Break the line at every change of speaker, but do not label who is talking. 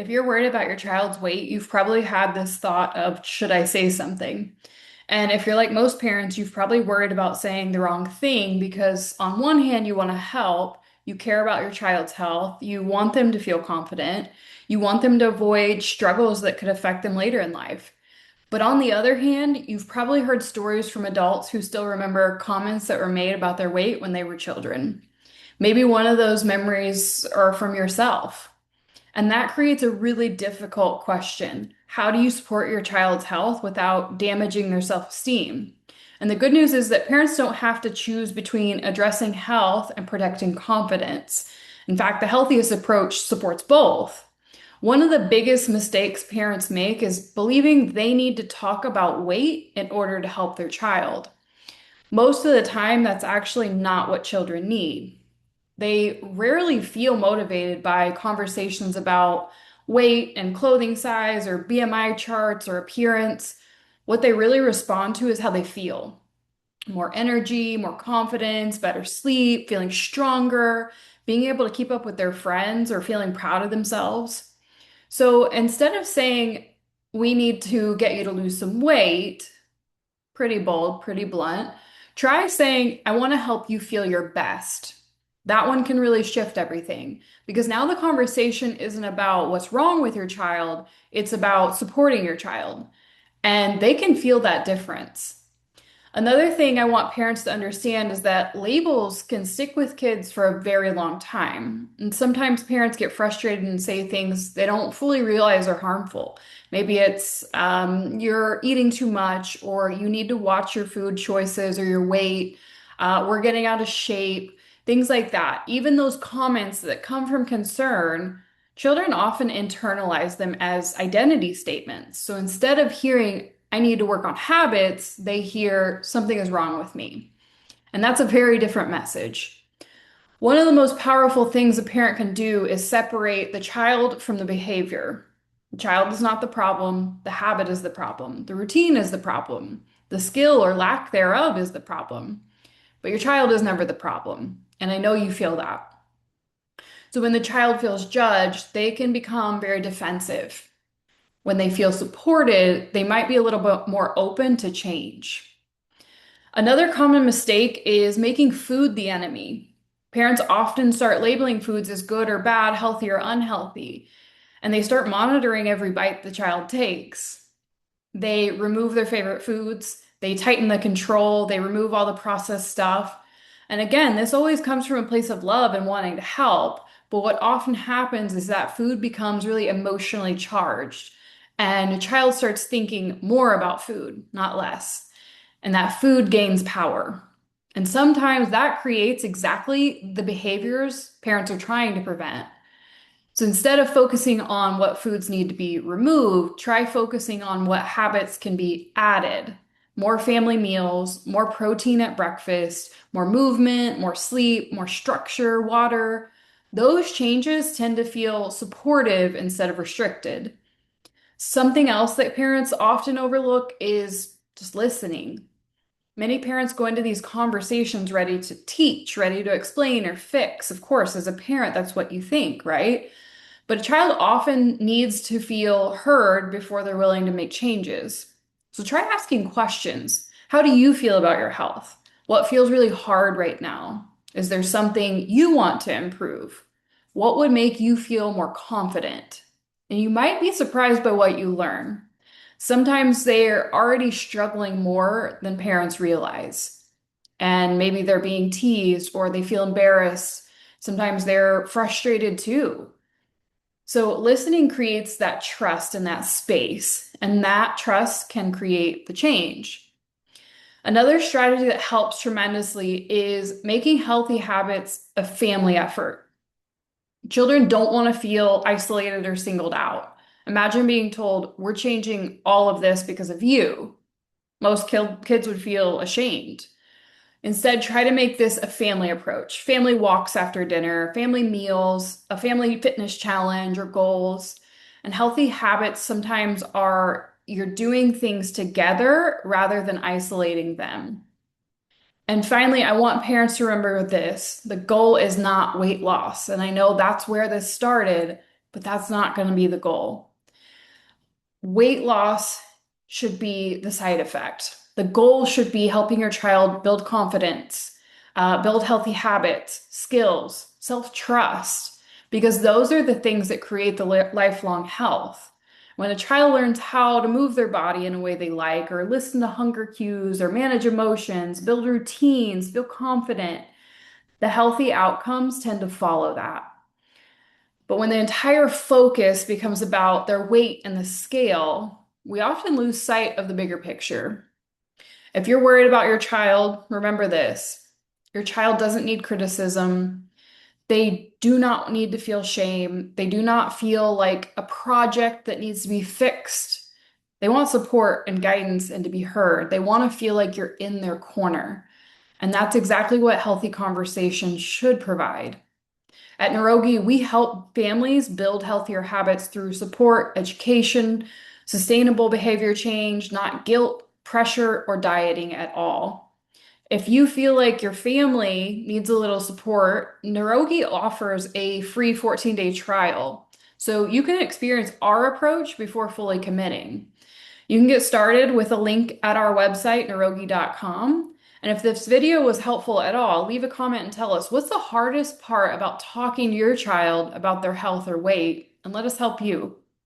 If you're worried about your child's weight, you've probably had this thought of, should I say something? And if you're like most parents, you've probably worried about saying the wrong thing because, on one hand, you want to help, you care about your child's health, you want them to feel confident, you want them to avoid struggles that could affect them later in life. But on the other hand, you've probably heard stories from adults who still remember comments that were made about their weight when they were children. Maybe one of those memories are from yourself. And that creates a really difficult question. How do you support your child's health without damaging their self-esteem? And the good news is that parents don't have to choose between addressing health and protecting confidence. In fact, the healthiest approach supports both. One of the biggest mistakes parents make is believing they need to talk about weight in order to help their child. Most of the time, that's actually not what children need. They rarely feel motivated by conversations about weight and clothing size or BMI charts or appearance. What they really respond to is how they feel. More energy, more confidence, better sleep, feeling stronger, being able to keep up with their friends or feeling proud of themselves. So instead of saying, we need to get you to lose some weight, pretty bold, pretty blunt, try saying, I want to help you feel your best. That one can really shift everything because now the conversation isn't about what's wrong with your child, it's about supporting your child. And they can feel that difference. Another thing I want parents to understand is that labels can stick with kids for a very long time. And sometimes parents get frustrated and say things they don't fully realize are harmful. Maybe it's you're eating too much, or you need to watch your food choices or your weight, we're getting out of shape, things like that. Even those comments that come from concern, children often internalize them as identity statements. So instead of hearing, I need to work on habits, they hear something is wrong with me. And that's a very different message. One of the most powerful things a parent can do is separate the child from the behavior. The child is not the problem, the habit is the problem, the routine is the problem, the skill or lack thereof is the problem. But your child is never the problem. And I know you feel that. So when the child feels judged, they can become very defensive. When they feel supported, they might be a little bit more open to change. Another common mistake is making food the enemy. Parents often start labeling foods as good or bad, healthy or unhealthy, and they start monitoring every bite the child takes. They remove their favorite foods, they tighten the control, they remove all the processed stuff. And again, this always comes from a place of love and wanting to help. But what often happens is that food becomes really emotionally charged, and a child starts thinking more about food, not less. And that food gains power. And sometimes that creates exactly the behaviors parents are trying to prevent. So instead of focusing on what foods need to be removed, try focusing on what habits can be added. More family meals, more protein at breakfast, more movement, more sleep, more structure, water. Those changes tend to feel supportive instead of restricted. Something else that parents often overlook is just listening. Many parents go into these conversations ready to teach, ready to explain or fix. Of course, as a parent, that's what you think, right? But a child often needs to feel heard before they're willing to make changes. So try asking questions. How do you feel about your health? What feels really hard right now? Is there something you want to improve? What would make you feel more confident? And you might be surprised by what you learn. Sometimes they're already struggling more than parents realize. And maybe they're being teased or they feel embarrassed. Sometimes they're frustrated too. So listening creates that trust in that space, and that trust can create the change. Another strategy that helps tremendously is making healthy habits a family effort. Children don't want to feel isolated or singled out. Imagine being told, we're changing all of this because of you. Most kids would feel ashamed. Instead, try to make this a family approach. Family walks after dinner, family meals, a family fitness challenge or goals. And healthy habits sometimes are you're doing things together rather than isolating them. And finally, I want parents to remember this. The goal is not weight loss. And I know that's where this started. but that's not going to be the goal. Weight loss should be the side effect. The goal should be helping your child build confidence, build healthy habits, skills, self-trust, because those are the things that create the lifelong health. When a child learns how to move their body in a way they like, or listen to hunger cues, or manage emotions, build routines, feel confident, the healthy outcomes tend to follow that. But when the entire focus becomes about their weight and the scale, we often lose sight of the bigger picture. If you're worried about your child, remember this. Your child doesn't need criticism. They do not need to feel shame. They do not feel like a project that needs to be fixed. They want support and guidance and to be heard. They want to feel like you're in their corner. And that's exactly what healthy conversation should provide. At Niroggi, we help families build healthier habits through support, education, sustainable behavior change, not guilt, pressure, or dieting at all. If you feel like your family needs a little support, Niroggi offers a free 14-day trial. So you can experience our approach before fully committing. You can get started with a link at our website, niroggi.com. And if this video was helpful at all, leave a comment and tell us what's the hardest part about talking to your child about their health or weight, and let us help you.